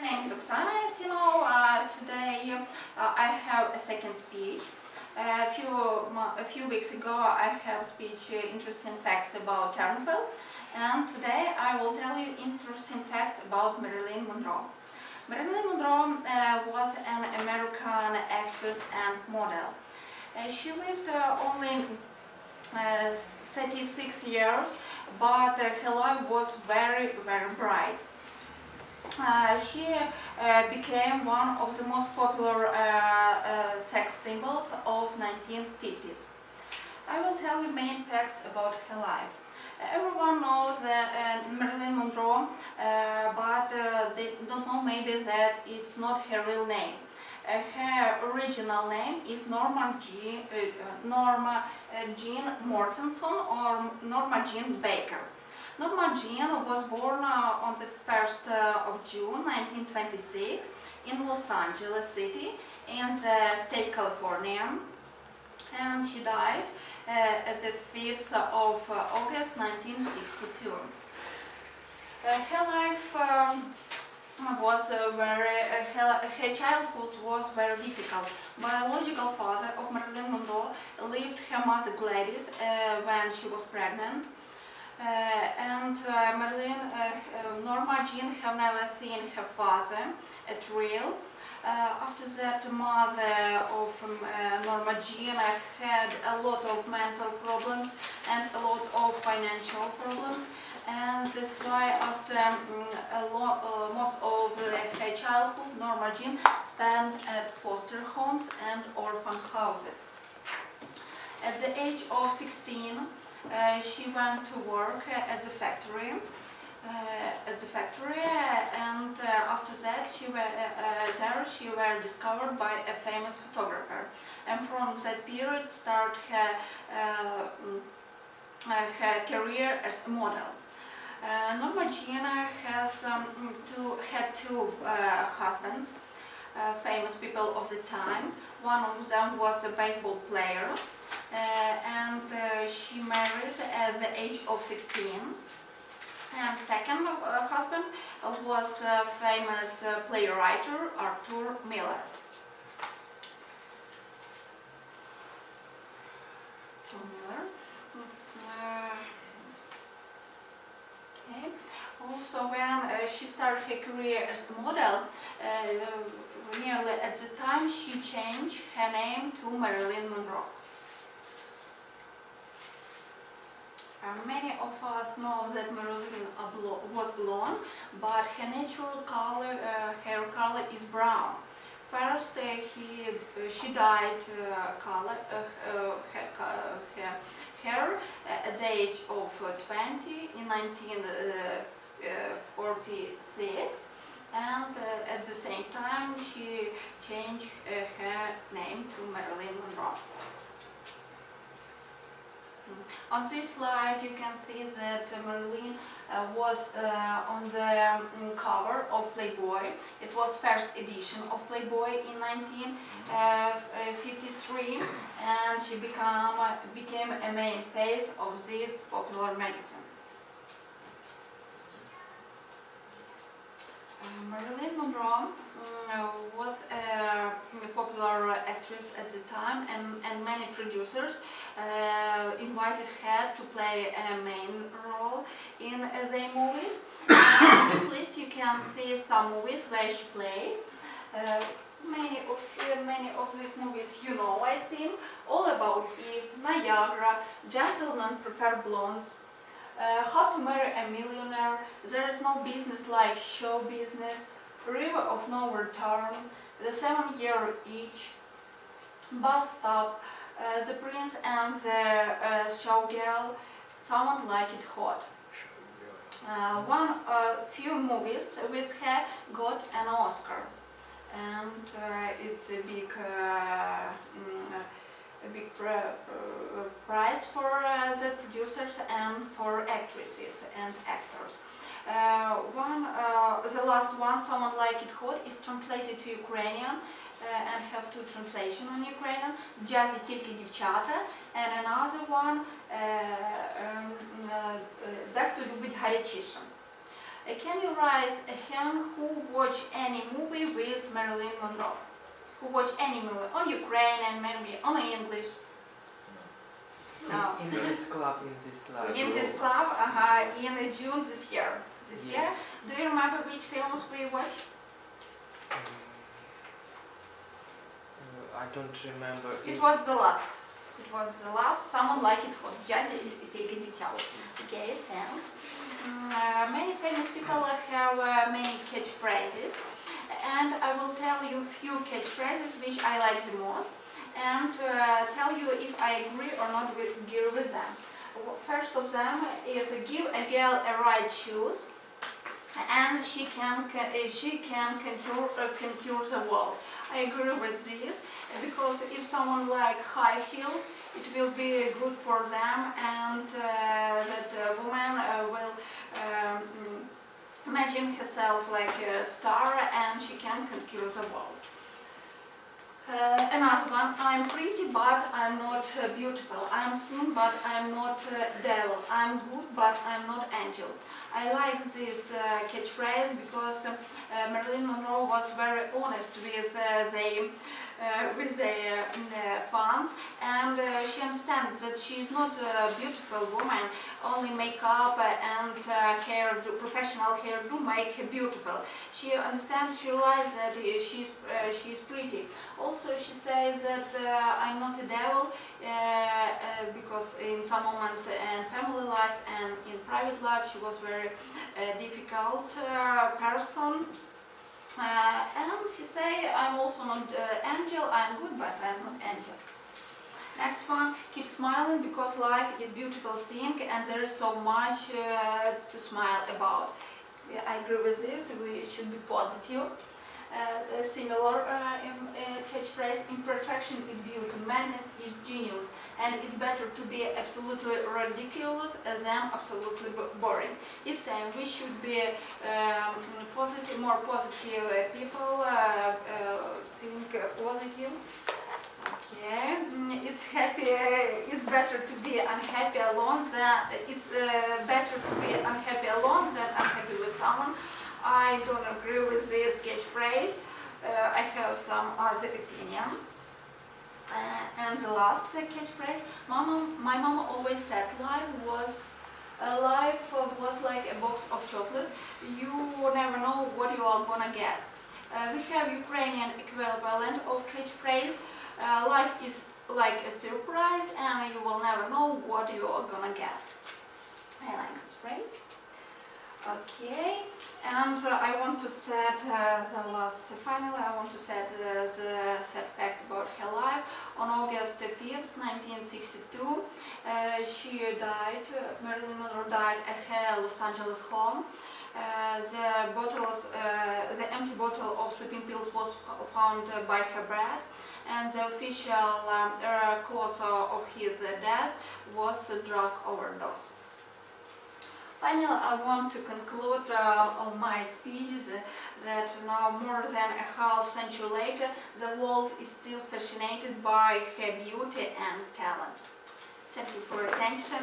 My name is Oksana. As you know, today I have a second speech. A few weeks ago I have speech interesting facts about Turnbull, and today I will tell you interesting facts about Marilyn Monroe. Marilyn Monroe was an American actress and model. She lived only 36 years, but her life was very, very bright. She became one of the most popular sex symbols of 1950s. I will tell you main facts about her life. Everyone knows that Marilyn Monroe, but they don't know maybe that it's not her real name. Her original name is Norma Jean Mortenson or Norma Jean Baker. Norma Jean was born on the 1st of June 1926 in Los Angeles City in the state California, and she died at the 5th of August 1962. Her life was her childhood was very difficult. Biological father of Marilyn Monroe left her mother Gladys when she was pregnant. Norma Jean have never seen her father at real. After that, the mother of Norma Jean had a lot of mental problems and a lot of financial problems, and that's why after most of her childhood, Norma Jean spent at foster homes and orphan houses. At the age of 16, she went to work at the factory, and after that she was discovered by a famous photographer, and from that period started her career as a model. Norma Jean had two husbands, famous people of the time. One of them was a baseball player, and she married at the age of 16. And second husband was a famous playwright Arthur Miller. Okay. Also, when she started her career as a model, nearly at the time she changed her name to Marilyn Monroe. Many of us know that Marilyn was blonde, but her natural color, hair color is brown. First, she dyed her hair at the age of 20 in 1946, and at the same time she changed her name to Marilyn Monroe. On this slide you can see that Marilyn was on the cover of Playboy. It was first edition of Playboy in 1953, and she became a main face of this popular magazine. Marilyn Monroe was a popular actress at the time, and many producers invited her to play a main role in their movies. On this list you can see some movies where she played. Many of these movies you know, I think. All About Eve, Niagara, Gentlemen Prefer Blondes, How to Marry a Millionaire, There Is No Business Like Show Business, River of No Return, The 7-Year Itch, Bus Stop, The Prince and the Showgirl, Someone Like It Hot. Few movies with her got an Oscar, and it's a big prize for the producers and for actresses and actors. The last one, Someone Like It Hot, is translated to Ukrainian and have two translations on Ukrainian, Джазі тільки дівчата, and another one, Дехто любить гарячіше. Can you write a hen who watch any movie with Marilyn Monroe? Who watch any movie on Ukrainian, maybe on English? No. In this club, in this life. In this club, in June this year. This year. Do you remember which films we watched? I don't remember. It was the last. It was the last. Someone like it was just taken it out. Okay, thanks. Many famous people have many catchphrases, and I will tell you a few catchphrases which I like the most, and tell you if I agree or not with them. First of them is give a girl a right shoes, and she can conquer the world. I agree with this because if someone like high heels, it will be good for them, and that woman will imagine herself like a star, and she can conquer the world. Another one, I'm pretty but I'm not beautiful. I'm thin but I'm not devil. I'm good but I'm not angel. I like this catchphrase because Marilyn Monroe was very honest with the fun, and she understands that she is not a beautiful woman. Only makeup and professional hair do make her beautiful. She understands, she realizes that she is pretty. Also, she says that I'm not a devil because in some moments in family life and in private life she was very difficult person. And she say, I'm also not angel, I'm good but I'm not angel. Next one, keep smiling because life is beautiful thing and there is so much to smile about. I agree with this, we should be positive. A similar catchphrase, imperfection is beauty, madness is genius, and it's better to be absolutely ridiculous than absolutely boring. It's we should be positive, more positive people, think positive. Okay, it's happy. It's better to be unhappy alone than unhappy with someone. I don't agree with this catchphrase. I have some other opinion. And the last catchphrase, my mama always said life was like a box of chocolate. You never know what you are gonna get. We have Ukrainian equivalent of catchphrase. Life is like a surprise and you will never know what you are gonna get. I like this phrase. Okay, and I want to set finally I want to set the sad fact about her life. On August 5th, 1962, she died, Marilyn Monroe died at her Los Angeles home. The empty bottle of sleeping pills was found by her bed, and the official cause of his death was a drug overdose. Finally, I want to conclude all my speeches that now, more than a half century later, the world is still fascinated by her beauty and talent. Thank you for your attention.